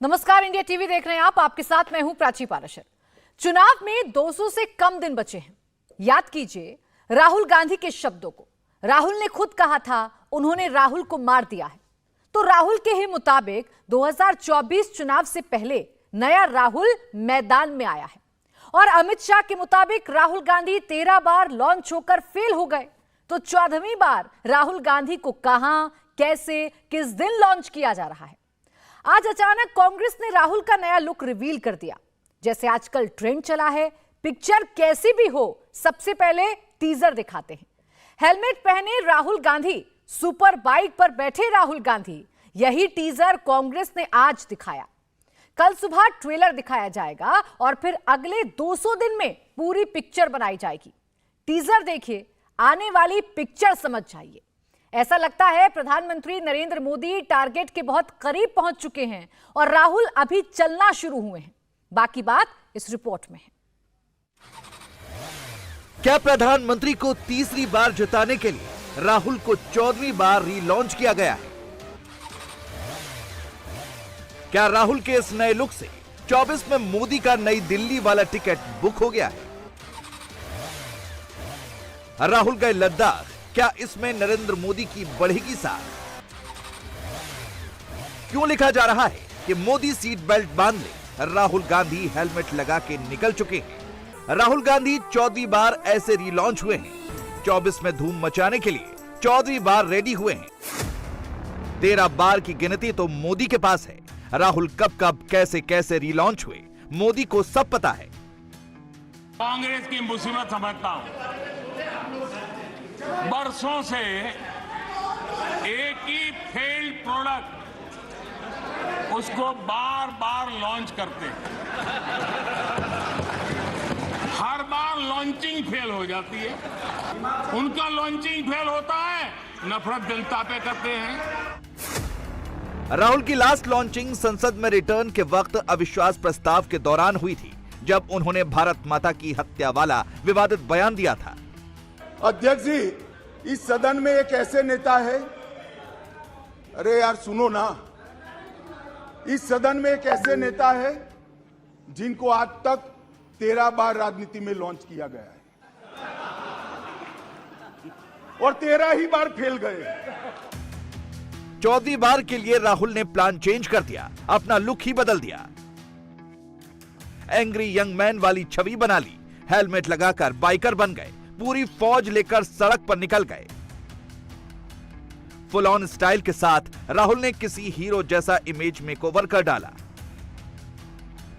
नमस्कार, India TV देख रहे हैं आप। आपके साथ मैं हूं प्राची पाराशर। चुनाव में 200 से कम दिन बचे हैं। याद कीजिए राहुल गांधी के शब्दों को। राहुल ने खुद कहा था उन्होंने राहुल को मार दिया है। तो राहुल के ही मुताबिक 2024 चुनाव से पहले नया राहुल मैदान में आया है। और अमित शाह के मुताबिक राहुल गांधी 13 बार लॉन्च होकर फेल हो गए। तो 14वीं बार राहुल गांधी को कहां, कैसे, किस दिन लॉन्च किया जा रहा है। आज अचानक कांग्रेस ने राहुल का नया लुक रिवील कर दिया। जैसे आजकल ट्रेंड चला है, पिक्चर कैसी भी हो सबसे पहले टीजर दिखाते हैं। हेलमेट पहने राहुल गांधी, सुपर बाइक पर बैठे राहुल गांधी, यही टीजर कांग्रेस ने आज दिखाया। कल सुबह ट्रेलर दिखाया जाएगा और फिर अगले 200 दिन में पूरी पिक्चर बनाई जाएगी। टीजर देखिए, आने वाली पिक्चर समझ जाइए। ऐसा लगता है प्रधानमंत्री नरेंद्र मोदी टारगेट के बहुत करीब पहुंच चुके हैं और राहुल अभी चलना शुरू हुए हैं। बाकी बात इस रिपोर्ट में है। क्या प्रधानमंत्री को तीसरी बार जिताने के लिए राहुल को 14वीं बार रीलॉन्च किया गया है? क्या राहुल के इस नए लुक से 24 में मोदी का नई दिल्ली वाला टिकट बुक हो गया है? राहुल गए लद्दाख, क्या इसमें नरेंद्र मोदी की बढ़ेगी साथ? क्यों लिखा जा रहा है कि मोदी सीट बेल्ट बांध ले, राहुल गांधी हेलमेट लगा के निकल चुके हैं। राहुल गांधी 14वीं बार ऐसे रीलॉन्च हुए हैं। 24 में धूम मचाने के लिए 14वीं बार रेडी हुए हैं। 13 बार की गिनती तो मोदी के पास है। राहुल कब कब कैसे कैसे रीलॉन्च हुए, मोदी को सब पता है। कांग्रेस की मुसीबत समझता हूं। बरसों से एक ही फेल्ड प्रोडक्ट उसको बार बार लॉन्च करते हैं। हर बार लॉन्चिंग फेल हो जाती है। उनका लॉन्चिंग फेल होता है, नफरत जनता पे करते हैं। राहुल की लास्ट लॉन्चिंग संसद में रिटर्न के वक्त अविश्वास प्रस्ताव के दौरान हुई थी, जब उन्होंने भारत माता की हत्या वाला विवादित बयान दिया था। अध्यक्ष जी, इस सदन में एक ऐसे नेता है, अरे यार सुनो ना, इस सदन में एक ऐसे नेता है जिनको आज तक 13 बार राजनीति में लॉन्च किया गया है और 13 ही बार फेल गए। 14वीं बार के लिए राहुल ने प्लान चेंज कर दिया, अपना लुक ही बदल दिया। एंग्री यंग मैन वाली छवि बना ली, हेलमेट लगाकर बाइकर बन गए, पूरी फौज लेकर सड़क पर निकल गए। फुल ऑन स्टाइल के साथ राहुल ने किसी हीरो जैसा इमेज मेकओवर कर डाला।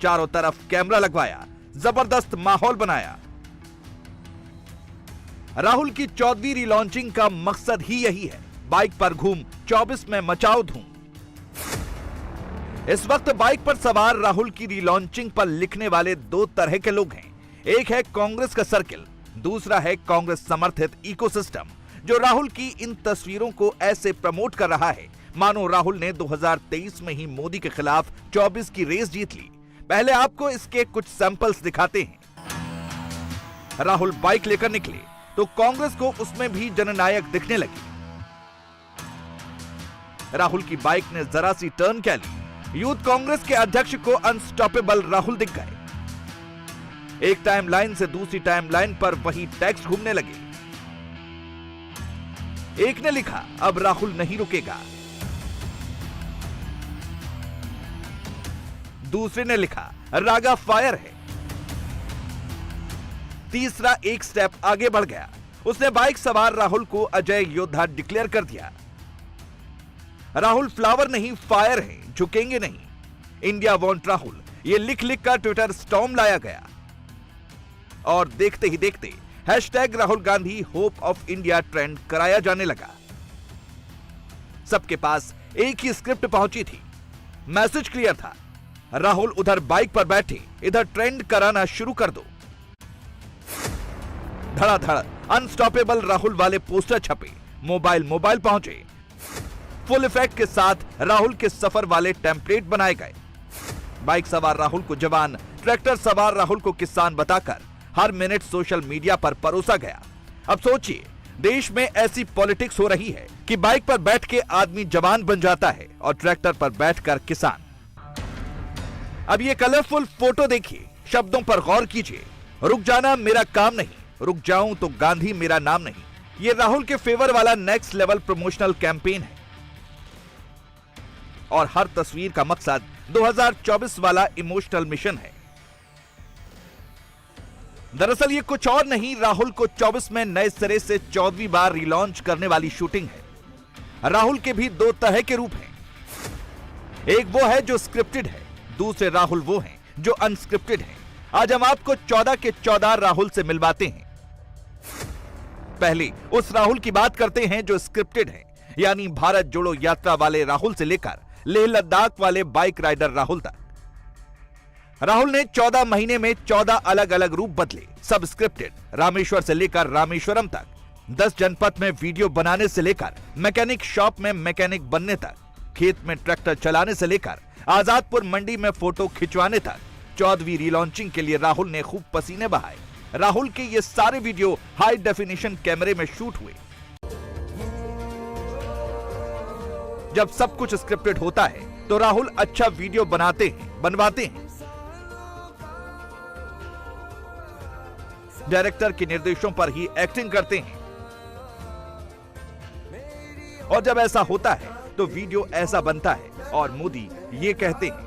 चारों तरफ कैमरा लगवाया, जबरदस्त माहौल बनाया। राहुल की 14वीं रीलॉन्चिंग का मकसद ही यही है, बाइक पर घूम 24 में मचाओ धूम। इस वक्त बाइक पर सवार राहुल की रीलॉन्चिंग पर लिखने वाले दो तरह के लोग हैं। एक है कांग्रेस का सर्किल, दूसरा है कांग्रेस समर्थित इकोसिस्टम, जो राहुल की इन तस्वीरों को ऐसे प्रमोट कर रहा है मानो राहुल ने 2023 में ही मोदी के खिलाफ 24 की रेस जीत ली। पहले आपको इसके कुछ सैंपल्स दिखाते हैं। राहुल बाइक लेकर निकले तो कांग्रेस को उसमें भी जननायक दिखने लगी। राहुल की बाइक ने जरा सी टर्न क्या ली, यूथ कांग्रेस के अध्यक्ष को अनस्टॉपेबल राहुल दिख गए। एक टाइमलाइन से दूसरी टाइमलाइन पर वही टेक्स्ट घूमने लगे। एक ने लिखा, अब राहुल नहीं रुकेगा। दूसरे ने लिखा, रागा फायर है। तीसरा एक स्टेप आगे बढ़ गया, उसने बाइक सवार राहुल को अजय योद्धा डिक्लेयर कर दिया। राहुल फ्लावर नहीं फायर है, झुकेंगे नहीं। इंडिया वांट राहुल, ये लिख लिख कर ट्विटर स्टॉर्म लाया गया। और देखते ही देखते hashtag Rahul Gandhi hope of India trend कराया जाने लगा। सबके पास एक ही स्क्रिप्ट पहुंची थी, मैसेज क्लियर था, राहुल उधर बाइक पर बैठे, इधर ट्रेंड कराना शुरू कर दो। धड़ाधड़ अनस्टॉपेबल राहुल वाले पोस्टर छपे, मोबाइल पहुंचे। फुल इफेक्ट के साथ राहुल के सफर वाले टेम्पलेट बनाए गए। बाइक सवार राहुल को जवान, ट्रैक्टर सवार राहुल को किसान बताकर हर मिनट सोशल मीडिया पर परोसा गया। अब सोचिए, देश में ऐसी पॉलिटिक्स हो रही है कि बाइक पर बैठ के आदमी जवान बन जाता है और ट्रैक्टर पर बैठकर किसान। अब ये कलरफुल फोटो देखिए, शब्दों पर गौर कीजिए। रुक जाना मेरा काम नहीं, रुक जाऊं तो गांधी मेरा नाम नहीं। ये राहुल के फेवर वाला नेक्स्ट लेवल प्रमोशनल कैंपेन है और हर तस्वीर का मकसद 2024 वाला इमोशनल मिशन है। दरअसल ये कुछ और नहीं, राहुल को 24 में नए सिरे से 14वीं बार रिलॉन्च करने वाली शूटिंग है। राहुल के भी दो तरह के रूप हैं, एक वो है जो स्क्रिप्टेड है, दूसरे राहुल वो हैं जो अनस्क्रिप्टेड हैं। आज हम आपको 14 के 14 राहुल से मिलवाते हैं। पहले उस राहुल की बात करते हैं जो स्क्रिप्टेड है, यानी भारत जोड़ो यात्रा वाले राहुल से लेकर लेह लद्दाख वाले बाइक राइडर राहुल तक। राहुल ने 14 महीने में 14 अलग अलग रूप बदले, सब स्क्रिप्टेड। रामेश्वर से लेकर रामेश्वरम तक, 10 जनपद में वीडियो बनाने से लेकर मैकेनिक शॉप में मैकेनिक बनने तक, खेत में ट्रैक्टर चलाने से लेकर आजादपुर मंडी में फोटो खिंचवाने तक। 14वीं रिलॉन्चिंग के लिए राहुल ने खूब पसीने बहाए। राहुल के ये सारे वीडियो हाई डेफिनेशन कैमरे में शूट हुए। जब सब कुछ स्क्रिप्टेड होता है तो राहुल अच्छा वीडियो बनवाते हैं। डायरेक्टर के निर्देशों पर ही एक्टिंग करते हैं और जब ऐसा होता है तो वीडियो ऐसा बनता है। और मोदी ये कहते हैं,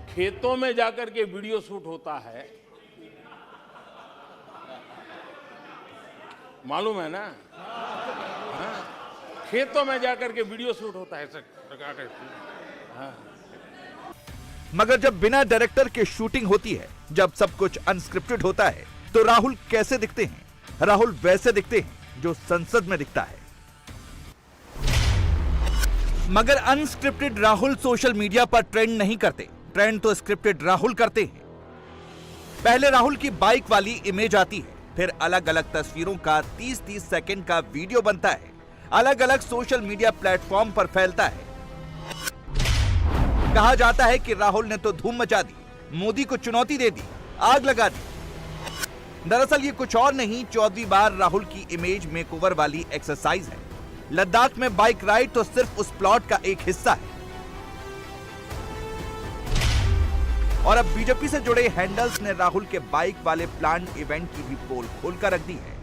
खेतों में जाकर के वीडियो शूट होता है, मालूम है ना? हाँ? खेतों में जाकर के वीडियो शूट होता है। हाँ। मगर जब बिना डायरेक्टर के शूटिंग होती है, जब सब कुछ अनस्क्रिप्टेड होता है, तो राहुल कैसे दिखते हैं? राहुल वैसे दिखते हैं जो संसद में दिखता है। मगर अनस्क्रिप्टेड राहुल सोशल मीडिया पर ट्रेंड नहीं करते, ट्रेंड तो स्क्रिप्टेड राहुल करते हैं। पहले राहुल की बाइक वाली इमेज आती है, फिर अलग अलग तस्वीरों का 30-30 सेकंड का वीडियो बनता है, अलग अलग सोशल मीडिया प्लेटफॉर्म पर फैलता है। कहा जाता है कि राहुल ने तो धूम मचा दी, मोदी को चुनौती दे दी, आग लगा दी। दरअसल ये कुछ और नहीं, 14वीं बार राहुल की इमेज मेकओवर वाली एक्सरसाइज है। लद्दाख में बाइक राइड तो सिर्फ उस प्लॉट का एक हिस्सा है। और अब बीजेपी से जुड़े हैंडल्स ने राहुल के बाइक वाले प्लान्ड इवेंट की भी पोल खोलकर रख दी है।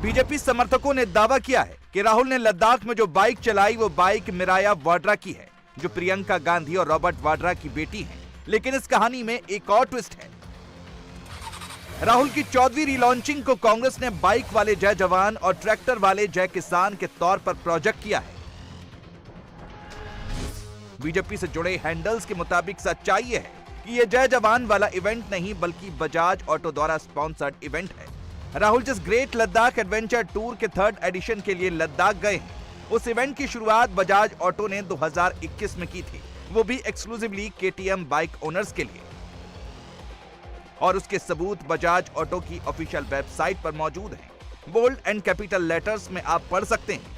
बीजेपी समर्थकों ने दावा किया है कि राहुल ने लद्दाख में जो बाइक चलाई वो बाइक मिराया वाड्रा की है, जो प्रियंका गांधी और रॉबर्ट वाड्रा की बेटी है। लेकिन इस कहानी में एक और ट्विस्ट है। राहुल की 14वीं रिलॉन्चिंग को कांग्रेस ने बाइक वाले जय जवान और ट्रैक्टर वाले जय किसान के तौर पर प्रोजेक्ट किया है। बीजेपी से जुड़े हैंडल्स के मुताबिक सच्चाई है कि यह जय जवान वाला इवेंट नहीं बल्कि बजाज ऑटो द्वारा स्पॉन्सर्ड इवेंट है। राहुल जिस ग्रेट लद्दाख एडवेंचर टूर के 3rd एडिशन के लिए लद्दाख गए हैं, उस इवेंट की शुरुआत बजाज ऑटो ने 2021 में की थी, वो भी एक्सक्लूसिवली KTM बाइक ओनर्स के लिए। और उसके सबूत बजाज ऑटो की ऑफिशियल वेबसाइट पर मौजूद हैं। बोल्ड एंड कैपिटल लेटर्स में आप पढ़ सकते हैं।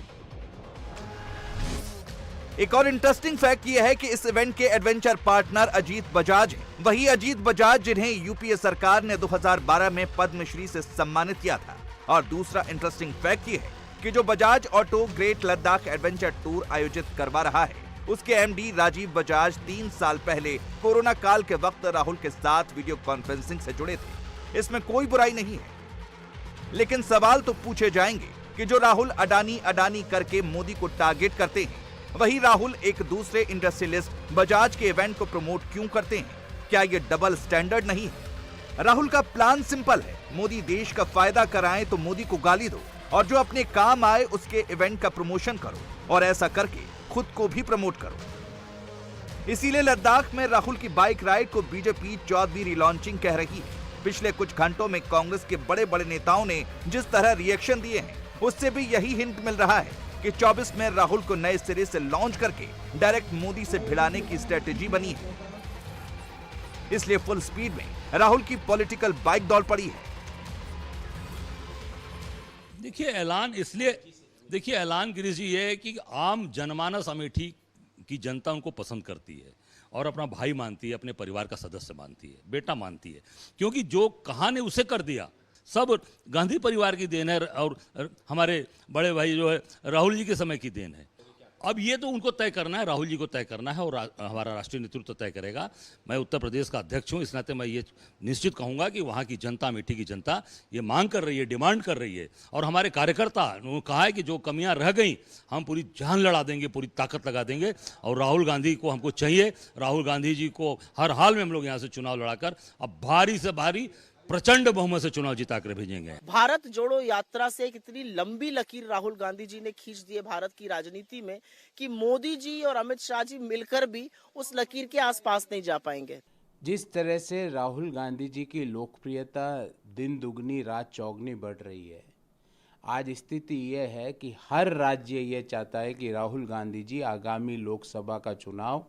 एक और इंटरेस्टिंग फैक्ट यह है कि इस इवेंट के एडवेंचर पार्टनर अजीत बजाज हैं। वही अजीत बजाज जिन्हें यूपीए सरकार ने 2012 में पद्मश्री से सम्मानित किया था। और दूसरा इंटरेस्टिंग फैक्ट यह है कि जो Bajaj auto great Ladakh adventure tour आयोजित करवा रहा है, उसके एमडी राजीव बजाज 3 साल पहले कोरोना काल के वक्त राहुल के साथ वीडियो कॉन्फ्रेंसिंग से जुड़े थे। इसमें कोई बुराई नहीं है, लेकिन सवाल तो पूछे जाएंगे कि जो राहुल अडानी करके मोदी को टारगेट करते हैं, वही राहुल एक दूसरे इंडस्ट्रियलिस्ट बजाज के इवेंट को प्रमोट क्यों करते हैं? क्या ये डबल स्टैंडर्ड नहीं है? राहुल का प्लान सिंपल है, मोदी देश का फायदा कराएं तो मोदी को गाली दो, और जो अपने काम आए उसके इवेंट का प्रमोशन करो, और ऐसा करके खुद को भी प्रमोट करो। इसीलिए लद्दाख में राहुल की बाइक राइड को बीजेपी 14वीं रिलॉन्चिंग कह रही है। पिछले कुछ घंटों में कांग्रेस के बड़े बड़े नेताओं ने जिस तरह रिएक्शन दिए हैं, उससे भी यही हिंट मिल रहा है कि 24 में राहुल को नए सिरे से लॉन्च करके डायरेक्ट मोदी से भिड़ाने की स्ट्रेटेजी बनी है। इसलिए फुल स्पीड में राहुल की पॉलिटिकल बाइक दौड़ पड़ी है। देखिए ऐलान गिरीश जी ये है कि आम जनमानस अमेठी की जनता उनको पसंद करती है और अपना भाई मानती है, अपने परिवार का सदस्य मानती है, बेटा मानती है, क्योंकि जो कहा ने उसे कर दिया सब गांधी परिवार की देन है और हमारे बड़े भाई जो है राहुल जी के समय की देन है। अब ये तो उनको तय करना है, राहुल जी को तय करना है और हमारा राष्ट्रीय नेतृत्व तय करेगा। मैं उत्तर प्रदेश का अध्यक्ष हूँ, इस नाते मैं ये निश्चित कहूँगा कि वहाँ की जनता, अमेठी की जनता ये मांग कर रही है, डिमांड कर रही है। और हमारे कार्यकर्ता उन्होंने कहा है कि जो कमियां रह गई हम पूरी जान लड़ा देंगे, पूरी ताकत लगा देंगे। और राहुल गांधी को हमको चाहिए, राहुल गांधी जी को हर हाल में हम लोग यहाँ से चुनाव लड़ाकर अब भारी से भारी प्रचंड बहुमत से चुनाव जिता कर भेजेंगे। भारत जोड़ो यात्रा से एक इतनी लंबी लकीर राहुल गांधी जी ने खींच दी है भारत की राजनीति में कि मोदी जी और अमित शाह जी मिलकर भी उस लकीर के आसपास नहीं जा पाएंगे। जिस तरह से राहुल गांधी जी की लोकप्रियता दिन दुगनी रात चौगनी बढ़ रही है, आज स्थिति यह है कि हर राज्य ये चाहता है कि राहुल गांधी जी आगामी लोकसभा का चुनाव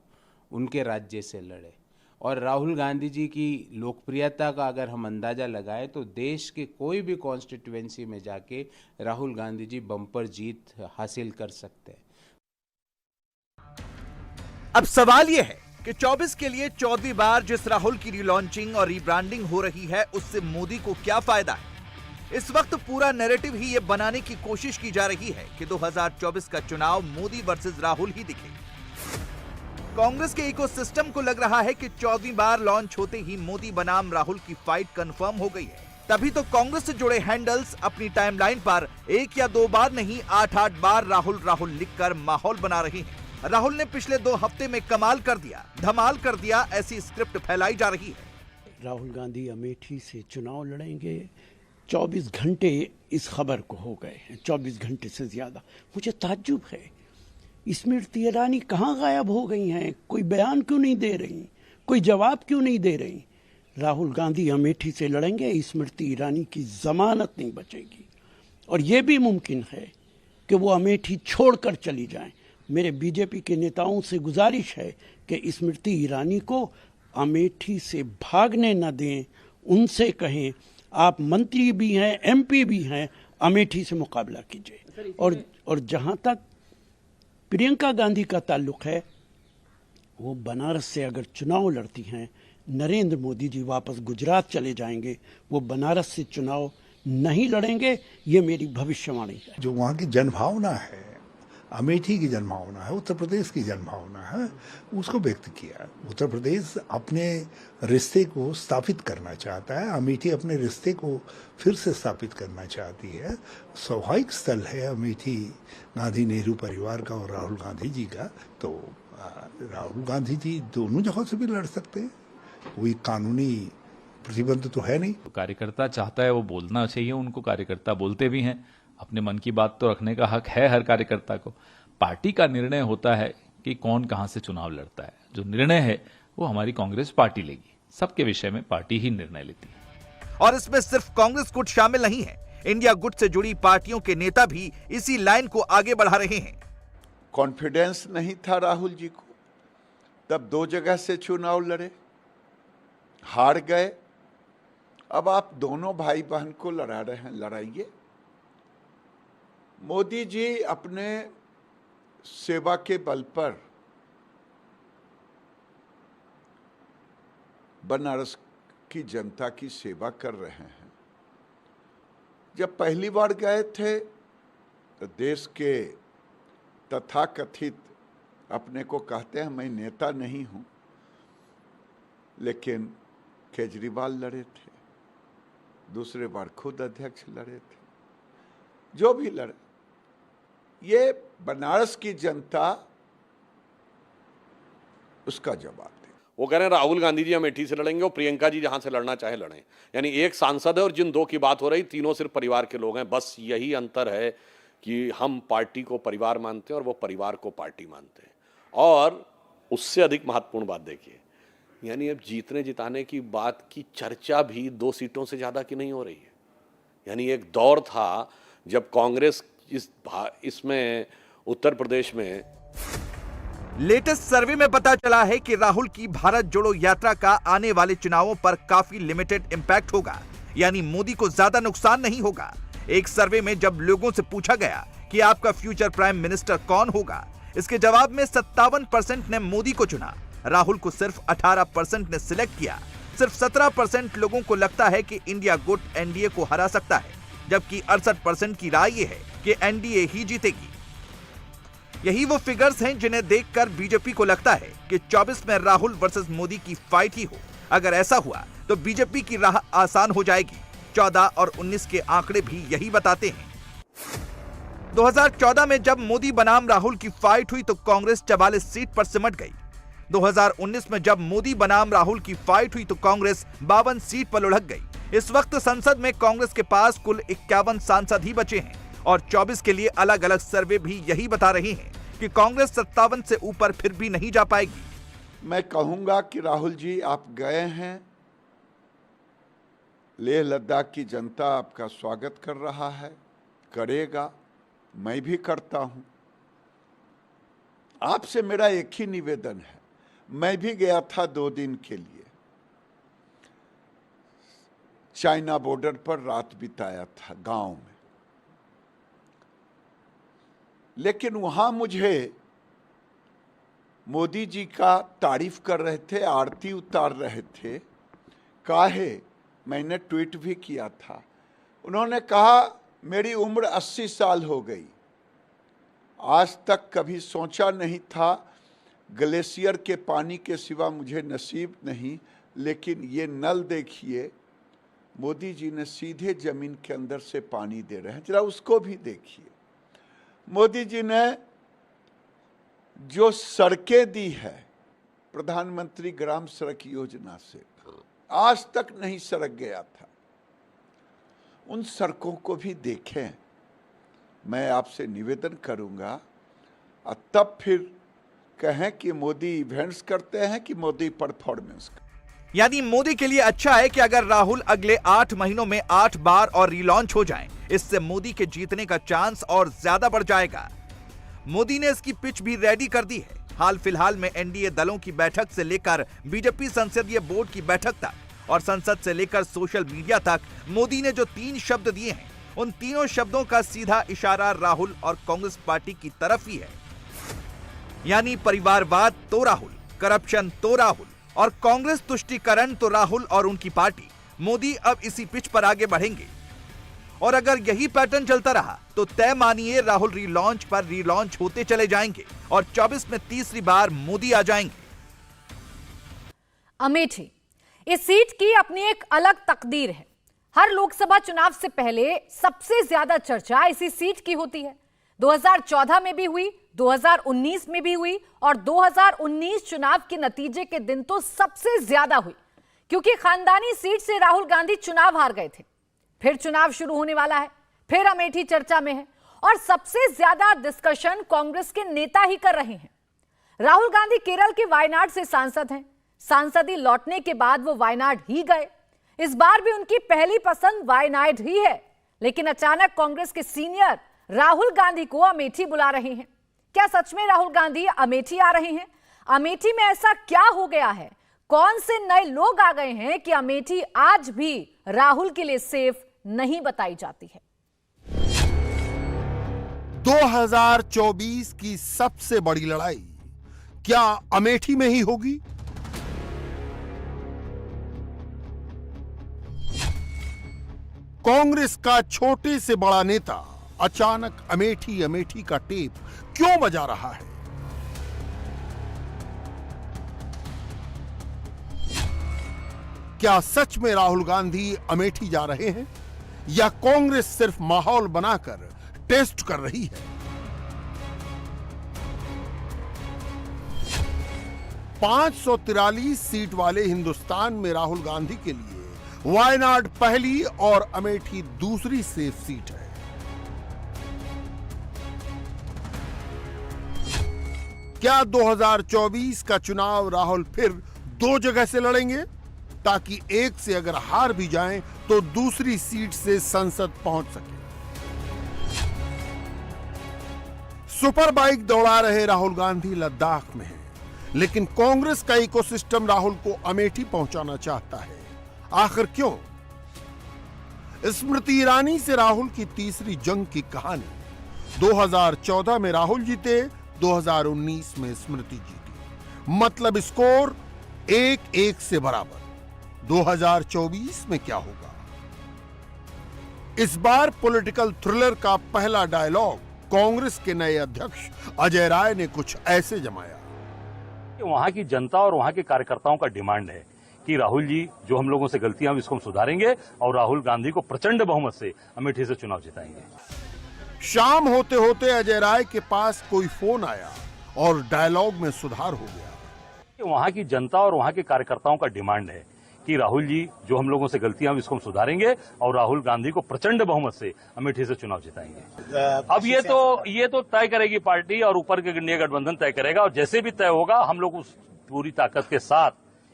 उनके राज्य से लड़े। और राहुल गांधी जी की लोकप्रियता का अगर हम अंदाज़ा लगाएं तो देश के कोई भी कॉन्स्टिट्यूएंसी में जाके राहुल गांधी जी बम्पर जीत हासिल कर सकते हैं। अब सवाल यह है कि 24 के लिए 14वीं बार जिस राहुल की रीलॉन्चिंग और रीब्रांडिंग हो रही है, उससे मोदी को क्या फायदा है। इस वक्त पूरा नैरेटिव ही ये बनाने की कोशिश की जा रही है कि 2024 का चुनाव मोदी वर्सेस राहुल ही दिखे। कांग्रेस के इकोसिस्टम को लग रहा है कि 14वीं बार लॉन्च होते ही मोदी बनाम राहुल की फाइट कंफर्म हो गई है। तभी तो कांग्रेस से जुड़े हैंडल्स अपनी टाइमलाइन पर 1 या 2 बार नहीं 8-8 बार राहुल राहुल लिखकर माहौल बना रहे हैं। राहुल ने पिछले 2 हफ्ते में कमाल कर दिया, धमाल कर दिया, ऐसी स्क्रिप्ट फैलाई जा रही है। राहुल गांधी अमेठी से चुनाव लड़ेंगे। 24 घंटे इस खबर को हो गए हैं, 24 घंटे से ज्यादा। मुझे ताज्जुब है, स्मृति ईरानी कहाँ गायब हो गई हैं? कोई बयान क्यों नहीं दे रही, कोई जवाब क्यों नहीं दे रही? राहुल गांधी अमेठी से लड़ेंगे, स्मृति ईरानी की जमानत नहीं बचेगी। और ये भी मुमकिन है कि वो अमेठी छोड़कर चली जाएं। मेरे बीजेपी के नेताओं से गुजारिश है कि स्मृति ईरानी को अमेठी से भागने न दें, उनसे कहें आप मंत्री भी हैं, एमपी भी हैं, अमेठी से मुकाबला कीजिए। और जहां तक प्रियंका गांधी का ताल्लुक है, वो बनारस से अगर चुनाव लड़ती हैं, नरेंद्र मोदी जी वापस गुजरात चले जाएंगे, वो बनारस से चुनाव नहीं लड़ेंगे। ये मेरी भविष्यवाणी है। जो वहाँ की जनभावना है, अमेठी की जनभावना है, उत्तर प्रदेश की जनभावना है, उसको व्यक्त किया। उत्तर प्रदेश अपने रिश्ते को स्थापित करना चाहता है, अमेठी अपने रिश्ते को फिर से स्थापित करना चाहती है। स्वाभाविक स्थल है अमेठी गांधी नेहरू परिवार का और राहुल गांधी जी का। तो राहुल गांधी जी दोनों जगहों से भी लड़ सकते हैं, कोई कानूनी प्रतिबंध तो है नहीं। कार्यकर्ता चाहता है वो बोलना चाहिए, उनको कार्यकर्ता बोलते भी हैं। अपने मन की बात तो रखने का हक है हर कार्यकर्ता को। पार्टी का निर्णय होता है कि कौन कहां से चुनाव लड़ता है। जो निर्णय है वो हमारी कांग्रेस पार्टी लेगी। सबके विषय में पार्टी ही निर्णय लेती है। और इसमें सिर्फ कांग्रेस गुट शामिल नहीं है, इंडिया गुट से जुड़ी पार्टियों के नेता भी इसी लाइन को आगे बढ़ा रहे हैं। कॉन्फिडेंस नहीं था राहुल जी को, तब 2 जगह से चुनाव लड़े, हार गए। अब आप दोनों भाई बहन को लड़ा रहे हैं, लड़ाइए। मोदी जी अपने सेवा के बल पर बनारस की जनता की सेवा कर रहे हैं। जब पहली बार गए थे तो देश के तथाकथित अपने को कहते हैं मैं नेता नहीं हूं, लेकिन केजरीवाल लड़े थे, दूसरे बार खुद अध्यक्ष लड़े थे, जो भी लड़े, ये बनारस की जनता उसका जवाब दे। वो कह रहे हैं राहुल गांधी जी अमेठी से लड़ेंगे और प्रियंका जी जहां से लड़ना चाहे लड़ें। यानी एक सांसद है और जिन 2 की बात हो रही, तीनों सिर्फ परिवार के लोग हैं। बस यही अंतर है कि हम पार्टी को परिवार मानते हैं और वो परिवार को पार्टी मानते हैं। और उससे अधिक महत्वपूर्ण बात देखिए, यानी अब जीतने जिताने की बात की चर्चा भी 2 सीटों से ज्यादा की नहीं हो रही है। यानी एक दौर था जब कांग्रेस इसमें उत्तर प्रदेश में। लेटेस्ट सर्वे में पता चला है कि राहुल की भारत जोड़ो यात्रा का आने वाले चुनावों पर काफी लिमिटेड इंपैक्ट होगा, यानी मोदी को ज्यादा नुकसान नहीं होगा। एक सर्वे में जब लोगों से पूछा गया कि आपका फ्यूचर प्राइम मिनिस्टर कौन होगा, इसके जवाब में 57% ने मोदी को चुना, राहुल को सिर्फ 18% ने सिलेक्ट किया। सिर्फ 17% लोगों को लगता है कि इंडिया गुट एनडीए को हरा सकता है, जबकि 68% की राय यह है कि एनडीए ही जीतेगी। यही वो फिगर्स हैं जिन्हें देखकर बीजेपी को लगता है कि 24 में राहुल वर्सेस मोदी की फाइट ही हो। अगर ऐसा हुआ तो बीजेपी की राह आसान हो जाएगी। 14 और 19 के आंकड़े भी यही बताते हैं। 2014 में जब मोदी बनाम राहुल की फाइट हुई तो कांग्रेस 44 सीट पर सिमट गई। 2019 में जब मोदी बनाम राहुल की फाइट हुई तो कांग्रेस 52 सीट पर लुढ़क गई। इस वक्त संसद में कांग्रेस के पास कुल 51 सांसद ही बचे हैं और 24 के लिए अलग अलग सर्वे भी यही बता रही हैं कि कांग्रेस 57 से ऊपर फिर भी नहीं जा पाएगी। मैं कहूंगा कि राहुल जी आप गए हैं, लेह लद्दाख की जनता आपका स्वागत कर रहा है, करेगा, मैं भी करता हूं। आपसे मेरा एक ही निवेदन है, मैं भी गया था 2 दिन के लिए, चाइना बॉर्डर पर रात बिताया था गांव में, लेकिन वहां मुझे मोदी जी का तारीफ कर रहे थे, आरती उतार रहे थे। काहे, मैंने ट्वीट भी किया था। उन्होंने कहा मेरी उम्र 80 साल हो गई, आज तक कभी सोचा नहीं था, ग्लेशियर के पानी के सिवा मुझे नसीब नहीं, लेकिन ये नल देखिए, मोदी जी ने सीधे जमीन के अंदर से पानी दे रहे हैं, जरा उसको भी देखिए। मोदी जी ने जो सड़कें दी है प्रधानमंत्री ग्राम सड़क योजना से, आज तक नहीं सड़क गया था, उन सड़कों को भी देखें। मैं आपसे निवेदन करूंगा, और तब फिर कहें कि मोदी इवेंट्स करते हैं कि मोदी परफॉर्मेंस। यानी मोदी के लिए अच्छा है कि अगर राहुल अगले 8 महीनों में 8 बार और रीलॉन्च हो जाएं, इससे मोदी के जीतने का चांस और ज्यादा बढ़ जाएगा। मोदी ने इसकी पिच भी रेडी कर दी है। हाल फिलहाल में एनडीए दलों की बैठक से लेकर बीजेपी संसदीय बोर्ड की बैठक तक और संसद से लेकर सोशल मीडिया तक मोदी ने जो 3 शब्द दिए हैं, उन तीनों शब्दों का सीधा इशारा राहुल और कांग्रेस पार्टी की तरफ ही है। यानी परिवारवाद तो राहुल, करप्शन तो राहुल और कांग्रेस तुष्टीकरण तो राहुल और उनकी पार्टी। मोदी अब इसी पिच पर आगे बढ़ेंगे और अगर यही पैटर्न चलता रहा तो तय मानिए राहुल रीलॉन्च पर रीलॉन्च होते चले जाएंगे और 24 में तीसरी बार मोदी आ जाएंगे। अमेठी, इस सीट की अपनी एक अलग तकदीर है। हर लोकसभा चुनाव से पहले सबसे ज्यादा चर्चा इसी सीट की होती है। 2014 में भी हुई, 2019 में भी हुई और 2019 चुनाव के नतीजे के दिन तो सबसे ज्यादा हुई, क्योंकि खानदानी सीट से राहुल गांधी चुनाव हार गए थे। फिर चुनाव शुरू होने वाला है, फिर अमेठी चर्चा में है और सबसे ज्यादा डिस्कशन कांग्रेस के नेता ही कर रहे हैं। राहुल गांधी केरल के वायनाड से सांसद हैं। सांसदी लौटने के बाद वो वायनाड ही गए। इस बार भी उनकी पहली पसंद वायनाड ही है, लेकिन अचानक कांग्रेस के सीनियर राहुल गांधी को अमेठी बुला रहे हैं। क्या सच में राहुल गांधी अमेठी आ रहे हैं? अमेठी में ऐसा क्या हो गया है? कौन से नए लोग आ गए हैं कि अमेठी आज भी राहुल के लिए सेफ नहीं बताई जाती है? 2024 की सबसे बड़ी लड़ाई क्या अमेठी में ही होगी? कांग्रेस का छोटे से बड़ा नेता अचानक अमेठी अमेठी का टेप क्यों बजा रहा है? क्या सच में राहुल गांधी अमेठी जा रहे हैं या कांग्रेस सिर्फ माहौल बनाकर टेस्ट कर रही है? (543) सीट वाले हिंदुस्तान में राहुल गांधी के लिए वायनाड पहली और अमेठी दूसरी सेफ सीट है। क्या 2024 का चुनाव राहुल फिर 2 जगह से लड़ेंगे, ताकि एक से अगर हार भी जाएं तो दूसरी सीट से संसद पहुंच सके? सुपर बाइक दौड़ा रहे राहुल गांधी लद्दाख में हैं, लेकिन कांग्रेस का इकोसिस्टम राहुल को अमेठी पहुंचाना चाहता है। आखिर क्यों? स्मृति ईरानी से राहुल की तीसरी जंग की कहानी। 2014 में राहुल जीते, 2019 में स्मृति जीती, मतलब स्कोर 1-1 से बराबर। 2024 में क्या होगा? इस बार पॉलिटिकल थ्रिलर का पहला डायलॉग कांग्रेस के नए अध्यक्ष अजय राय ने कुछ ऐसे जमाया। वहां की जनता और वहां के कार्यकर्ताओं का डिमांड है कि राहुल जी जो हम लोगों से गलतियां इसको हम सुधारेंगे और राहुल गांधी को प्रचंड बहुमत से अमेठी से चुनाव जिताएंगे। शाम होते होते अजय राय के पास कोई फोन आया और डायलॉग में सुधार हो गया। वहां की जनता और वहां के कार्यकर्ताओं का डिमांड है कि राहुल जी जो हम लोगों से गलतियां इसको हम सुधारेंगे और राहुल गांधी को प्रचंड बहुमत से अमेठी से चुनाव जिताएंगे। अब ये तो तय करेगी पार्टी और ऊपर के इंडिया गठबंधन तय करेगा, और जैसे भी तय होगा हम लोग उस पूरी ताकत के साथ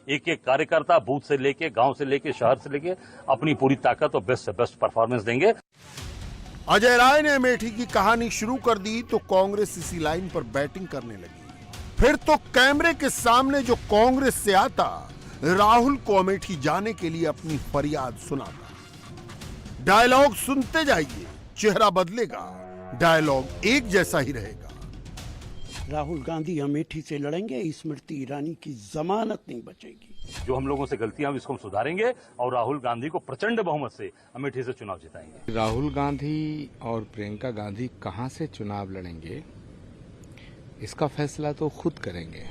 एक एक कार्यकर्ता बूथ से लेके, गांव से लेके, शहर से लेके अपनी पूरी ताकत और बेस्ट से बेस्ट परफॉर्मेंस देंगे। अजय राय ने अमेठी की कहानी शुरू कर दी तो कांग्रेस इसी लाइन पर बैटिंग करने लगी। फिर तो कैमरे के सामने जो कांग्रेस से आता राहुल को अमेठी जाने के लिए अपनी फरियाद सुनाता। डायलॉग सुनते जाइए, चेहरा बदलेगा, डायलॉग एक जैसा ही रहेगा। राहुल गांधी अमेठी से लड़ेंगे, स्मृति ईरानी की जमानत नहीं बचेगी। जो हम लोगों से गलतियां इसको हम सुधारेंगे और राहुल गांधी को प्रचंड बहुमत से अमेठी से चुनाव जिताएंगे। राहुल गांधी और प्रियंका गांधी कहां से चुनाव लड़ेंगे, इसका फैसला तो खुद करेंगे।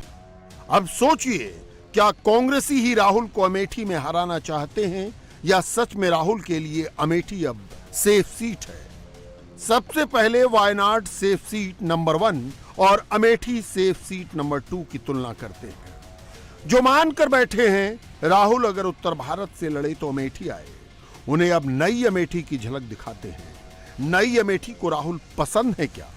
अब सोचिए, क्या कांग्रेसी ही राहुल को अमेठी में हराना चाहते हैं या सच में राहुल के लिए अमेठी अब सेफ सीट है? सबसे पहले वायनाड सेफ सीट नंबर 1 और अमेठी सेफ सीट नंबर 2 की तुलना करते हैं। जो मानकर बैठे हैं राहुल अगर उत्तर भारत से लड़े तो अमेठी आए, उन्हें अब नई अमेठी की झलक दिखाते हैं। नई अमेठी को राहुल पसंद है क्या?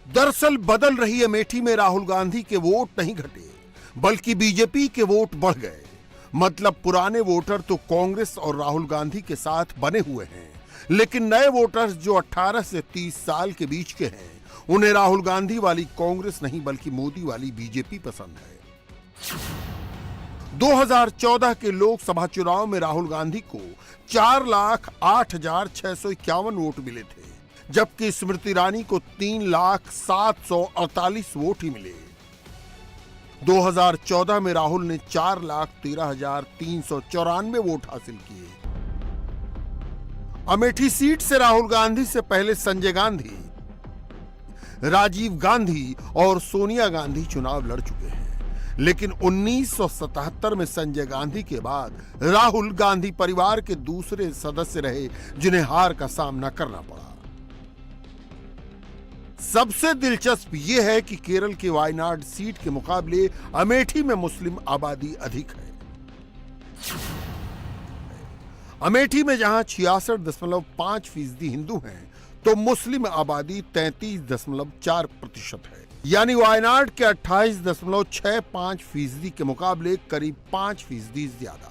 दरअसल बदल रही अमेठी में राहुल गांधी के वोट नहीं घटे, बल्कि बीजेपी के वोट बढ़ गए। मतलब पुराने वोटर तो कांग्रेस और राहुल गांधी के साथ बने हुए हैं, लेकिन नए वोटर्स जो 18 से 30 साल के बीच के हैं, उन्हें राहुल गांधी वाली कांग्रेस नहीं बल्कि मोदी वाली बीजेपी पसंद है। 2014 के लोकसभा चुनाव में राहुल गांधी को 4,08,651 वोट मिले थे, जबकि स्मृति ईरानी को 3,07,48 वोट ही मिले। 2014 में राहुल ने 4,13,394 वोट हासिल किए। अमेठी सीट से राहुल गांधी से पहले संजय गांधी, राजीव गांधी और सोनिया गांधी चुनाव लड़ चुके हैं, लेकिन 1977 में संजय गांधी के बाद राहुल गांधी परिवार के दूसरे सदस्य रहे जिन्हें हार का सामना करना पड़ा। सबसे दिलचस्प यह है कि केरल के वायनाड सीट के मुकाबले अमेठी में मुस्लिम आबादी अधिक है। अमेठी में जहां 66.5% हिंदू हैं, तो मुस्लिम आबादी 33.4% है। यानी वायनाड के 28.65% के मुकाबले करीब 5% ज्यादा।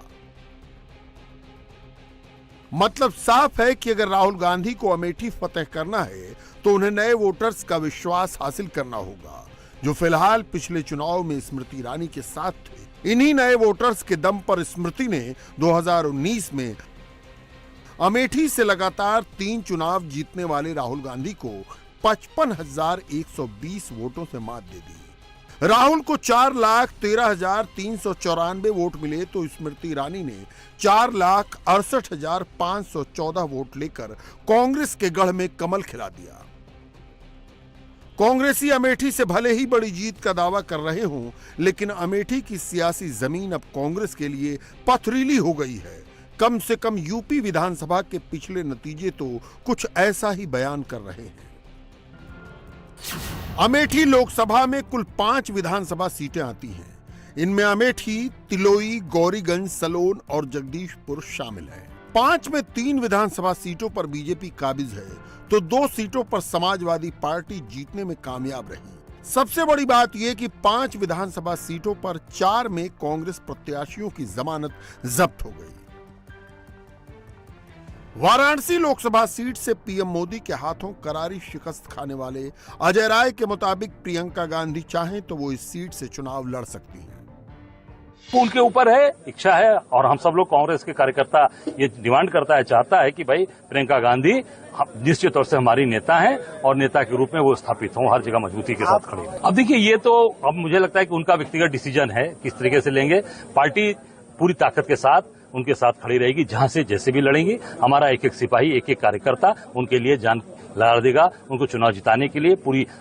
मतलब साफ है कि अगर राहुल गांधी को अमेठी फतेह करना है तो उन्हें नए वोटर्स का विश्वास हासिल करना होगा, जो फिलहाल पिछले चुनाव में स्मृति ईरानी के साथ थे। इन्हीं नए वोटर्स के दम पर स्मृति ने 2019 में अमेठी से लगातार 3 चुनाव जीतने वाले राहुल गांधी को 55,120 वोटों से मात दे दी। राहुल को 4,13,394 वोट मिले तो स्मृति ईरानी ने 4,68,514 वोट लेकर कांग्रेस के गढ़ में कमल खिला दिया। कांग्रेसी अमेठी से भले ही बड़ी जीत का दावा कर रहे हों, लेकिन अमेठी की सियासी जमीन अब कांग्रेस के लिए पथरीली हो गई है। कम से कम यूपी विधानसभा के पिछले नतीजे तो कुछ ऐसा ही बयान कर रहे हैं। अमेठी लोकसभा में कुल 5 विधानसभा सीटें आती हैं। इनमें अमेठी, तिलोई, गौरीगंज, सलोन और जगदीशपुर शामिल है। 5 में 3 विधानसभा सीटों पर बीजेपी काबिज है, तो 2 सीटों पर समाजवादी पार्टी जीतने में कामयाब रही। सबसे बड़ी बात यह कि 5 विधानसभा सीटों पर 4 में कांग्रेस प्रत्याशियों की जमानत जब्त हो गई। वाराणसी लोकसभा सीट से पीएम मोदी के हाथों करारी शिकस्त खाने वाले अजय राय के मुताबिक प्रियंका गांधी चाहें तो वो इस सीट से चुनाव लड़ सकती हैं। उनके ऊपर है, इच्छा है, और हम सब लोग कांग्रेस के कार्यकर्ता ये डिमांड करता है, चाहता है कि भाई प्रियंका गांधी निश्चित तौर से हमारी नेता हैं और नेता के रूप में वो स्थापित हों, हर जगह मजबूती के साथ खड़े हैं। अब देखिए, ये तो अब मुझे लगता है कि उनका व्यक्तिगत डिसीजन है, किस तरीके से लेंगे। पार्टी पूरी ताकत के साथ उनके साथ खड़ी रहेगी, जहां से जैसे भी लड़ेंगे। हमारा एक एक सिपाही, एक एक कार्यकर्ता उनके लिए जान लगा देगा। उनको चुनाव जिताने के लिए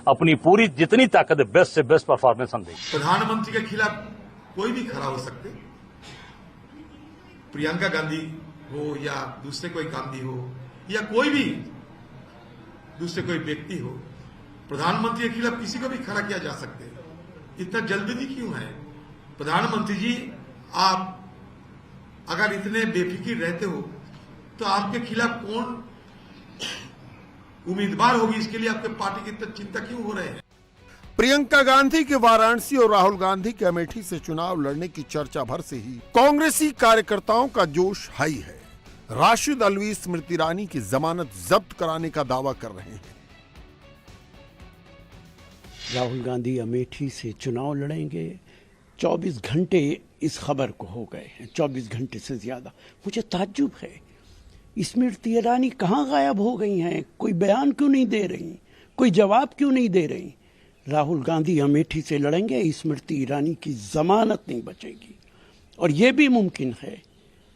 अपनी पूरी जितनी ताकत है, बेस्ट से बेस्ट परफॉर्मेंस हम देंगे। प्रधानमंत्री के खिलाफ कोई भी खड़ा हो सकते, प्रियंका गांधी हो या दूसरे कोई गांधी हो या कोई भी दूसरे कोई व्यक्ति हो, प्रधानमंत्री के खिलाफ किसी को भी खड़ा किया जा सकते। इतना जल्दबाजी क्यों है? प्रधानमंत्री जी, आप अगर इतने बेफिक्र रहते हो तो आपके खिलाफ कौन उम्मीदवार होगी, इसके लिए आपके पार्टी की इतना चिंता क्यों हो रहे हैं? प्रियंका गांधी के वाराणसी और राहुल गांधी के अमेठी से चुनाव लड़ने की चर्चा भर से ही कांग्रेसी कार्यकर्ताओं का जोश हाई है। राशिद अलवी स्मृति ईरानी की जमानत जब्त कराने का दावा कर रहे हैं। राहुल गांधी अमेठी से चुनाव लड़ेंगे, 24 घंटे इस खबर को हो गए हैं, 24 घंटे से ज्यादा। मुझे ताज्जुब है, स्मृति ईरानी कहाँ गायब हो गई हैं? कोई बयान क्यों नहीं दे रही, कोई जवाब क्यों नहीं दे रही? राहुल गांधी अमेठी से लड़ेंगे, स्मृति ईरानी की जमानत नहीं बचेगी। और यह भी मुमकिन है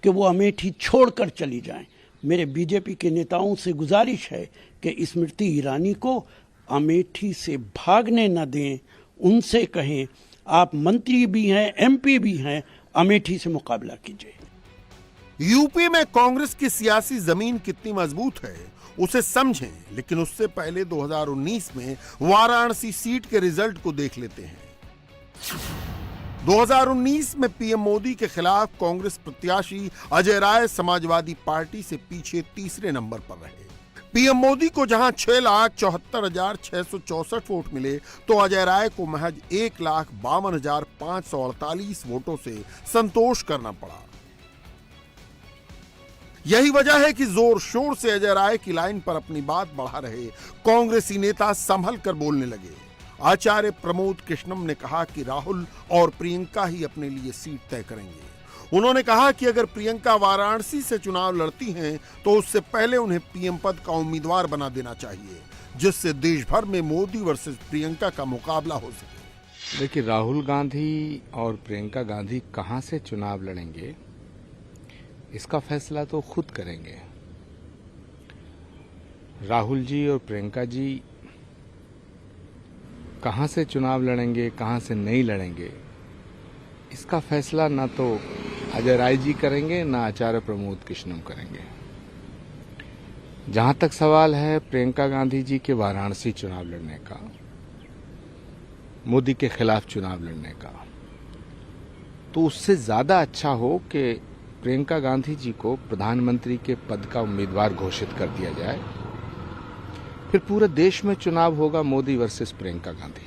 कि वो अमेठी छोड़कर चली जाएं। मेरे बीजेपी के नेताओं से गुजारिश है कि स्मृति ईरानी को अमेठी से भागने न दें। उनसे कहें, आप मंत्री भी हैं, एमपी भी हैं, अमेठी से मुकाबला कीजिए। यूपी में कांग्रेस की सियासी जमीन कितनी मजबूत है उसे समझें, लेकिन उससे पहले 2019 में वाराणसी सीट के रिजल्ट को देख लेते हैं। 2019 में पीएम मोदी के खिलाफ कांग्रेस प्रत्याशी अजय राय समाजवादी पार्टी से पीछे तीसरे नंबर पर रहे। पीएम मोदी को जहां 6,74,664 वोट मिले, तो अजय राय को महज 1,52,548 वोटों से संतोष करना पड़ा। यही वजह है कि जोर शोर से अजय राय की लाइन पर अपनी बात बढ़ा रहे कांग्रेसी नेता संभल कर बोलने लगे। आचार्य प्रमोद कृष्णम ने कहा कि राहुल और प्रियंका ही अपने लिए सीट तय करेंगे। उन्होंने कहा कि अगर प्रियंका वाराणसी से चुनाव लड़ती हैं तो उससे पहले उन्हें पीएम पद का उम्मीदवार बना देना चाहिए, जिससे देश भर में मोदी वर्सेस प्रियंका का मुकाबला हो सके। देखिए, राहुल गांधी और प्रियंका गांधी कहां से चुनाव लड़ेंगे इसका फैसला तो खुद करेंगे। राहुल जी और प्रियंका जी कहां से चुनाव लड़ेंगे, कहां से नहीं लड़ेंगे, इसका फैसला ना तो अजय राय जी करेंगे, ना आचार्य प्रमोद कृष्णम करेंगे। जहां तक सवाल है प्रियंका गांधी जी के वाराणसी चुनाव लड़ने का, मोदी के खिलाफ चुनाव लड़ने का, तो उससे ज्यादा अच्छा हो कि प्रियंका गांधी जी को प्रधानमंत्री के पद का उम्मीदवार घोषित कर दिया जाए। फिर पूरे देश में चुनाव होगा मोदी वर्सेस प्रियंका गांधी।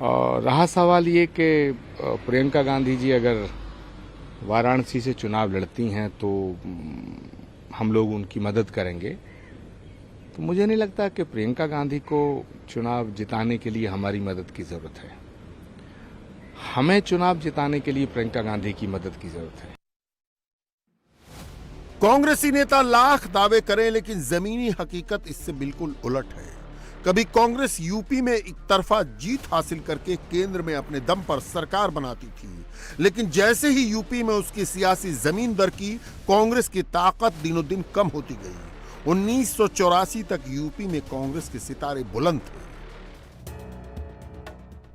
और रहा सवाल ये कि प्रियंका गांधी जी अगर वाराणसी से चुनाव लड़ती हैं तो हम लोग उनकी मदद करेंगे, तो मुझे नहीं लगता कि प्रियंका गांधी को चुनाव जिताने के लिए हमारी मदद की जरूरत है। हमें चुनाव जिताने के लिए प्रियंका गांधी की मदद की जरूरत है। कांग्रेसी नेता लाख दावे करें, लेकिन जमीनी हकीकत इससे बिल्कुल उलट है। कभी कांग्रेस यूपी में एक तरफा जीत हासिल करके केंद्र में अपने दम पर सरकार बनाती थी, लेकिन जैसे ही यूपी में उसकी सियासी जमीन दरकी, कांग्रेस की ताकत दिनों दिन कम होती गई। 1984 तक यूपी में कांग्रेस के सितारे बुलंद थे।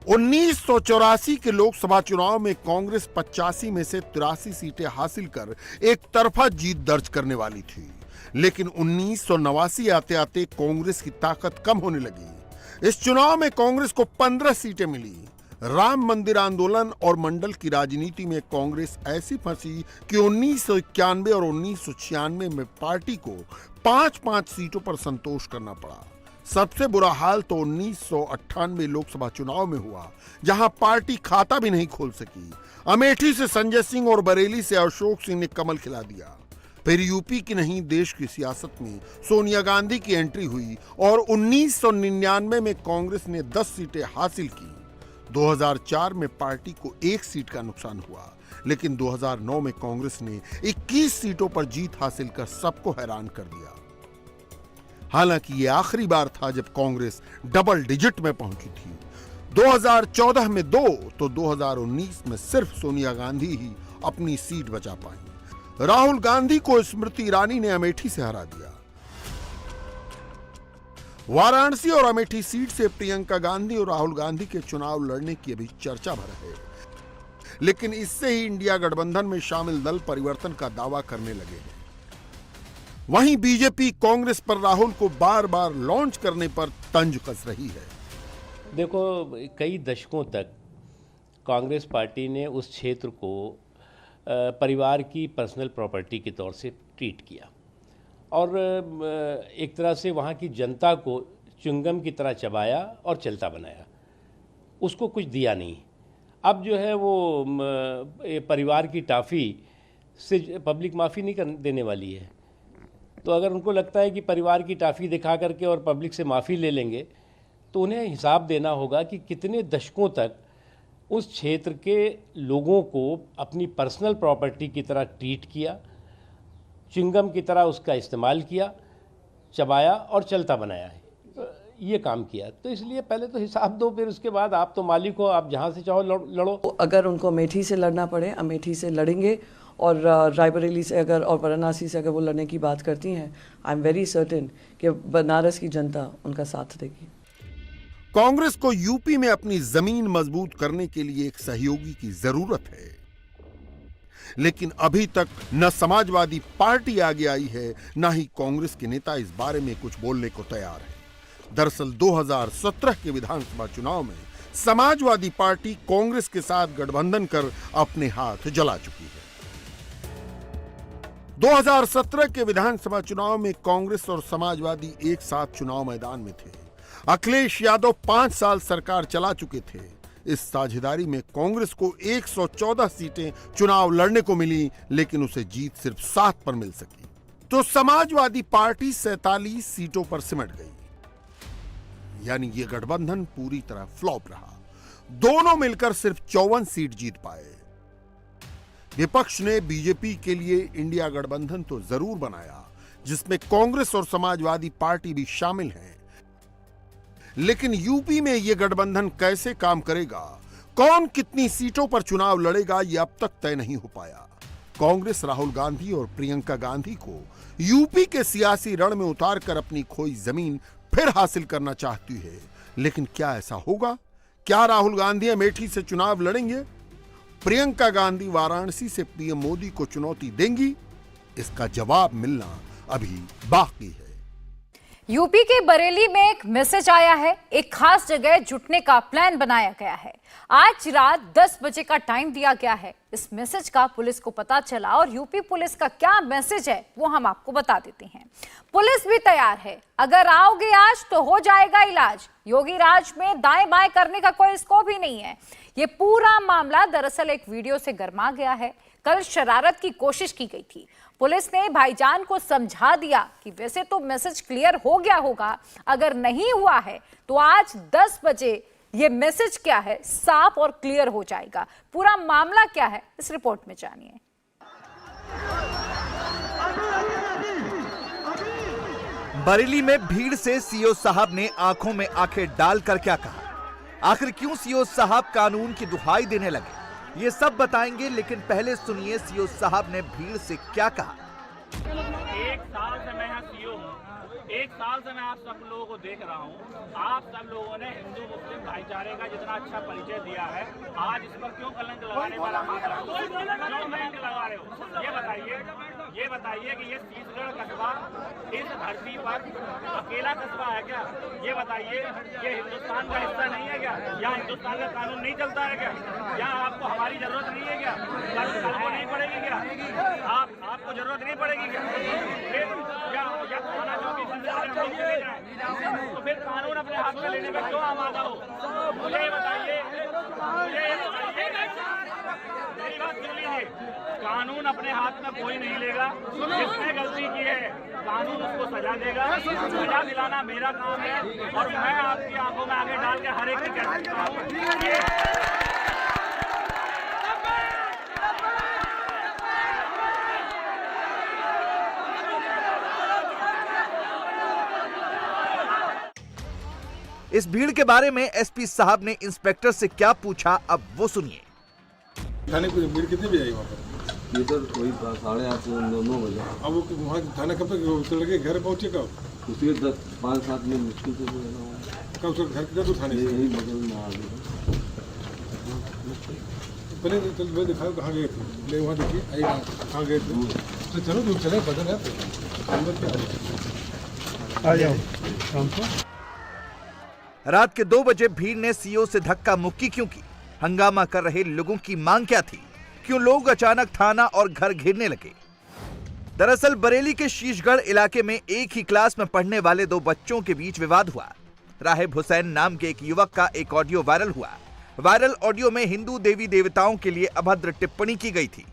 1984 के लोकसभा चुनाव में कांग्रेस 85 में से 83 सीटें हासिल कर एक तरफा जीत दर्ज करने वाली थी, लेकिन 1989 आते आते कांग्रेस की ताकत कम होने लगी। इस चुनाव में कांग्रेस को 15 सीटें मिली। राम मंदिर आंदोलन और मंडल की राजनीति में कांग्रेस ऐसी फंसी कि 1991 और 1996 में पार्टी को 5-5 सीटों पर संतोष करना पड़ा। सबसे बुरा हाल तो 1998 लोकसभा चुनाव में हुआ, जहां पार्टी खाता भी नहीं खोल सकी। अमेठी से संजय सिंह और बरेली से अशोक सिंह ने कमल खिला दिया। फिर यूपी की नहीं, देश की सियासत में सोनिया गांधी की एंट्री हुई और 1999 में कांग्रेस ने 10 सीटें हासिल की। 2004 में पार्टी को 1 सीट का नुकसान हुआ, लेकिन 2009 में कांग्रेस ने 21 सीटों पर जीत हासिल कर सबको हैरान कर दिया। हालांकि ये आखिरी बार था जब कांग्रेस डबल डिजिट में पहुंची थी। 2014 में 2 तो 2019 में सिर्फ सोनिया गांधी ही अपनी सीट बचा पाई। राहुल गांधी को स्मृति ईरानी ने अमेठी से हरा दिया। वाराणसी और अमेठी सीट से प्रियंका गांधी और राहुल गांधी के चुनाव लड़ने की अभी चर्चा भर है, लेकिन इससे ही इंडिया गठबंधन में शामिल दल परिवर्तन का दावा करने लगे हैं। वहीं बीजेपी कांग्रेस पर राहुल को बार बार लॉन्च करने पर तंज कस रही है। देखो, कई दशकों तक कांग्रेस पार्टी ने उस क्षेत्र को परिवार की पर्सनल प्रॉपर्टी के तौर से ट्रीट किया और एक तरह से वहाँ की जनता को च्युइंगम की तरह चबाया और चलता बनाया, उसको कुछ दिया नहीं। अब जो है वो परिवार की टाफ़ी से पब्लिक माफ़ी नहीं देने वाली है। तो अगर उनको लगता है कि परिवार की टाफ़ी दिखा करके और पब्लिक से माफ़ी ले लेंगे तो उन्हें हिसाब देना होगा कि कितने दशकों तक उस क्षेत्र के लोगों को अपनी पर्सनल प्रॉपर्टी की तरह ट्रीट किया, च्युइंगम की तरह उसका इस्तेमाल किया, चबाया और चलता बनाया है। ये काम किया। तो इसलिए पहले तो हिसाब दो, फिर उसके बाद आप तो मालिक हो, आप जहाँ से चाहो लड़ो। अगर उनको अमेठी से लड़ना पड़े, अमेठी से लड़ेंगे और रायबरेली से अगर और वाराणसी से अगर वो लड़ने की बात करती हैं, आई एम वेरी सर्टेन कि बनारस की जनता उनका साथ देगी। कांग्रेस को यूपी में अपनी जमीन मजबूत करने के लिए एक सहयोगी की जरूरत है, लेकिन अभी तक न समाजवादी पार्टी आगे आई है, न ही कांग्रेस के नेता इस बारे में कुछ बोलने को तैयार है। दरअसल 2017 के विधानसभा चुनाव में समाजवादी पार्टी कांग्रेस के साथ गठबंधन कर अपने हाथ जला चुकी है। 2017 के विधानसभा चुनाव में कांग्रेस और समाजवादी एक साथ चुनाव मैदान में थे। अखिलेश यादव 5 साल सरकार चला चुके थे। इस साझेदारी में कांग्रेस को 114 सीटें चुनाव लड़ने को मिली, लेकिन उसे जीत सिर्फ 7 पर मिल सकी। तो समाजवादी पार्टी 47 सीटों पर सिमट गई। यानी ये गठबंधन पूरी तरह फ्लॉप रहा। दोनों मिलकर सिर्फ 54 सीट जीत पाए। विपक्ष ने बीजेपी के लिए इंडिया गठबंधन तो जरूर बनाया, जिसमें कांग्रेस और समाजवादी पार्टी भी शामिल हैं, लेकिन यूपी में यह गठबंधन कैसे काम करेगा, कौन कितनी सीटों पर चुनाव लड़ेगा, यह अब तक तय नहीं हो पाया। कांग्रेस राहुल गांधी और प्रियंका गांधी को यूपी के सियासी रण में उतारकर अपनी खोई जमीन फिर हासिल करना चाहती है, लेकिन क्या ऐसा होगा? क्या राहुल गांधी अमेठी से चुनाव लड़ेंगे? प्रियंका गांधी वाराणसी से पीएम मोदी को चुनौती देंगी? इसका जवाब मिलना अभी बाकी है। यूपी के बरेली में एक मैसेज आया है, एक खास जगह जुटने का प्लान बनाया गया है। आज रात 10 बजे का टाइम दिया गया है। इस मैसेज का पुलिस को पता चला और यूपी पुलिस का क्या मैसेज है वो हम आपको बता देते हैं। पुलिस भी तैयार है, अगर आओगे आज तो हो जाएगा इलाज। योगी राज में दाएं बाएं करने का कोई स्कोप ही नहीं है। ये पूरा मामला दरअसल एक वीडियो से गर्मा गया है। कल शरारत की कोशिश की गई थी। पुलिस ने भाईजान को समझा दिया कि वैसे तो मैसेज क्लियर हो गया होगा, अगर नहीं हुआ है तो आज 10 बजे ये मैसेज क्या है साफ और क्लियर हो जाएगा। पूरा मामला क्या है इस रिपोर्ट में जानिए। बरेली में भीड़ से सीओ साहब ने आंखों में आंखें डालकर क्या कहा? आखिर क्यों सीओ साहब कानून की दुहाई देने लगे, ये सब बताएंगे, लेकिन पहले सुनिए सीओ साहब ने भीड़ से क्या कहा। 1 साल से मैं यहाँ सीओ हूँ, 1 साल से मैं आप सब लोगों को देख रहा हूँ। आप सब लोगों ने हिंदू मुस्लिम भाईचारे का जितना अच्छा परिचय दिया है, आज इस पर क्यों कलंक लगाने वाला मामला, क्यों कलंक लगा रहे हो? ये बताइए कि ये छत्तीसगढ़ कस्बा इस धरती पर अकेला कस्बा है क्या? ये बताइए, ये हिंदुस्तान का हिस्सा नहीं है क्या? यहाँ हिंदुस्तान का कानून नहीं चलता है क्या? यहाँ आपको हमारी जरूरत नहीं है क्या? कल को नहीं पड़ेगी क्या? आपको जरूरत नहीं पड़ेगी क्या? या खाना चौकी तो फिर कानून अपने हाथ में लेने में क्यों आमादा हो? मुझे बताइए, मेरी बात सुन लीजिए, कानून अपने हाथ में कोई नहीं लेगा। जिसने गलती की है कानून उसको सजा देगा। सजा दिलाना मेरा काम है और मैं आपकी आंखों में आगे डाल के हर एक की कह सकता हूँ। इस भीड़ के बारे में एसपी साहब ने इंस्पेक्टर से क्या पूछा, अब वो सुनिए। थाने को भीड़ कितने बजे आई वहाँ पर? ये तो कोई 8:30 9 बजे। अब वो वहाँ थाना कब तक चल के घर पहुँचे कब? उसके 5-7 मिनट मुश्किल से कब उसका घर किधर तो थाने यही बगल में आ गया। पहले तो दिखाओ कहाँ गए थे, ले वहाँ देखिए आई कहाँ गए थे। तो चलो दूर चले बदल है आ जाओ शाम को। रात के 2 बजे भीड़ ने सीओ से धक्का मुक्की क्यों की? हंगामा कर रहे लोगों की मांग क्या थी? क्यों लोग अचानक थाना और घर घेरने लगे? दरअसल बरेली के शीशगढ़ इलाके में एक ही क्लास में पढ़ने वाले 2 बच्चों के बीच विवाद हुआ। राहिब हुसैन नाम के एक युवक का एक ऑडियो वायरल हुआ। वायरल ऑडियो में हिंदू देवी देवताओं के लिए अभद्र टिप्पणी की गई थी,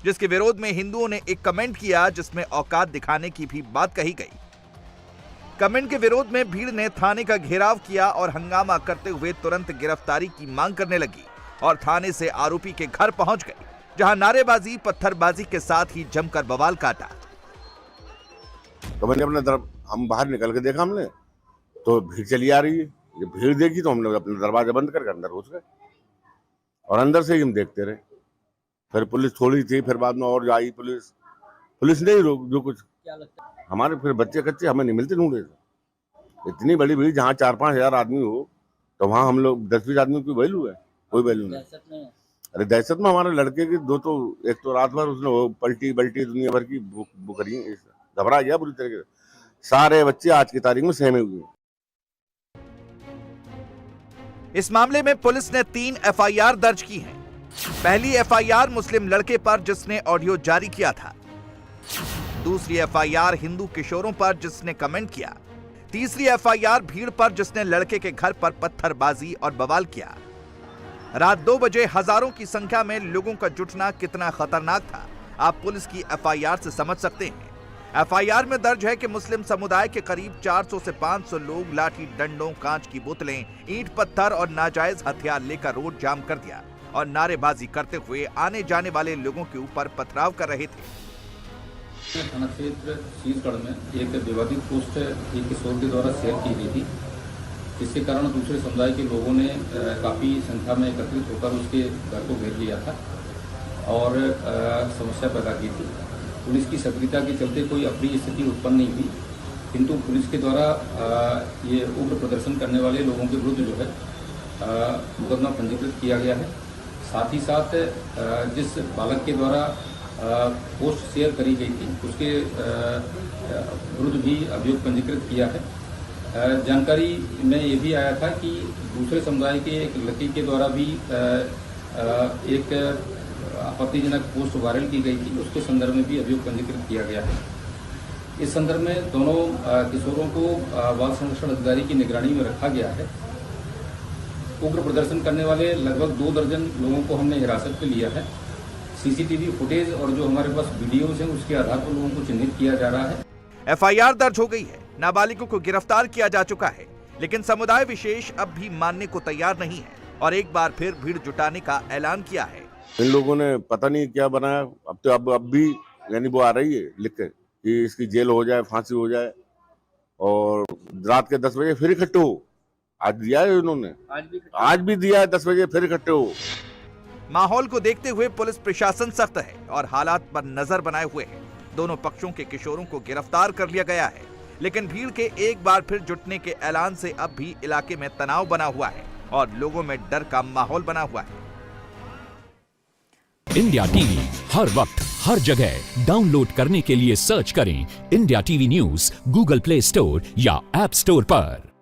जिसके विरोध में हिंदुओं ने एक कमेंट किया जिसमें औकात दिखाने की भी बात कही गई। कमेंट के विरोध में भीड़ ने थाने का घेराव किया और हंगामा करते हुए तुरंत गिरफ्तारी की मांग करने लगी और थाने से आरोपी के घर पहुंच गई, जहां नारेबाजी पत्थरबाजी के साथ ही जमकर बवाल काटा। तो मैंने हम बाहर निकल के देखा, हमने तो भीड़ चली आ रही है। जब भीड़ देखी तो हमने अपने दरवाजा बंद करके अंदर घुस गए और अंदर से ही हम देखते रहे। फिर पुलिस थोड़ी थी, फिर बाद में और आई पुलिस नहीं रोक जो कुछ हमारे फिर बच्चे कच्चे हमें नहीं मिलते ढूंढे। इतनी बड़ी भीड़ जहाँ 4-5 हजार आदमी हो तो वहाँ हम लोग 10-20 आदमी की वैल्यू है? कोई वैल्यू नहीं। अरे दहशत में हमारे लड़के की 2 तो एक तो रात भर उसने वो पलटी दुनिया भर की बुकरी घबरा गया बुरी तरीके से। सारे बच्चे आज की तारीख में सहमे हुए। इस मामले में पुलिस ने 3 एफआईआर दर्ज की हैं। पहली एफआईआर मुस्लिम लड़के पर जिसने ऑडियो जारी किया था। दूसरी एफआईआर हिंदू किशोरों पर जिसने कमेंट किया। तीसरी एफआईआर भीड़ पर जिसने लड़के के घर पर पत्थरबाजी और बवाल किया। रात 2 बजे हजारों की संख्या में लोगों का जुटना कितना खतरनाक था, आप पुलिस की एफआईआर से समझ सकते हैं। एफआईआर में दर्ज है कि मुस्लिम समुदाय के करीब 400 से 500 लोग लाठी डंडों, कांच की बोतलें, ईंट पत्थर और नाजायज हथियार लेकर रोड जाम कर दिया और नारेबाजी करते हुए आने जाने वाले लोगों के ऊपर पथराव कर रहे थे। थाना क्षेत्र शीशगढ़ में एक विवादित पोस्ट एक किशोर के द्वारा शेयर की गई थी, जिसके कारण दूसरे समुदाय के लोगों ने काफ़ी संख्या में एकत्रित होकर उसके घर को घेर लिया था और समस्या पैदा की थी। पुलिस की सक्रियता के चलते कोई अप्रिय स्थिति उत्पन्न नहीं हुई, किंतु पुलिस के द्वारा ये उग्र प्रदर्शन करने वाले लोगों के विरुद्ध जो है मुकदमा पंजीकृत किया गया है। साथ ही साथ जिस बालक के द्वारा पोस्ट शेयर करी गई थी उसके विरुद्ध भी अभियोग पंजीकृत किया है। जानकारी में ये भी आया था कि दूसरे समुदाय के एक लड़की के द्वारा भी एक आपत्तिजनक पोस्ट वायरल की गई थी, उसके संदर्भ में भी अभियोग पंजीकृत किया गया है। इस संदर्भ में दोनों किशोरों को बाल संरक्षण अधिकारी की निगरानी में रखा गया है। उग्र प्रदर्शन करने वाले लगभग 2 दर्जन लोगों को हमने हिरासत में लिया है। सीसीटीवी फुटेज और जो हमारे पास वीडियोज हैं उसके आधार पर लोगों को चिन्हित किया जा रहा है। एफआईआर दर्ज हो गई है, नाबालिगों को गिरफ्तार किया जा चुका है, लेकिन समुदाय विशेष अब भी मानने को तैयार नहीं है और एक बार फिर भीड़ जुटाने का ऐलान किया है। इन लोगों ने पता नहीं क्या बनाया, अब तो अब भी यानी वो आ रही है लिख के कि इसकी जेल हो जाए, फांसी हो जाए और रात के 10 बजे फिर इकट्ठे हो। आज दिया है उन्होंने, आज भी दिया है 10 बजे फिर इकट्ठे हो। माहौल को देखते हुए पुलिस प्रशासन सख्त है और हालात पर नजर बनाए हुए है। दोनों पक्षों के किशोरों को गिरफ्तार कर लिया गया है, लेकिन भीड़ के एक बार फिर जुटने के ऐलान से अब भी इलाके में तनाव बना हुआ है और लोगों में डर का माहौल बना हुआ है। इंडिया टीवी हर वक्त हर जगह डाउनलोड करने के लिए सर्च करें India TV news Google play store या ऐप स्टोर पर।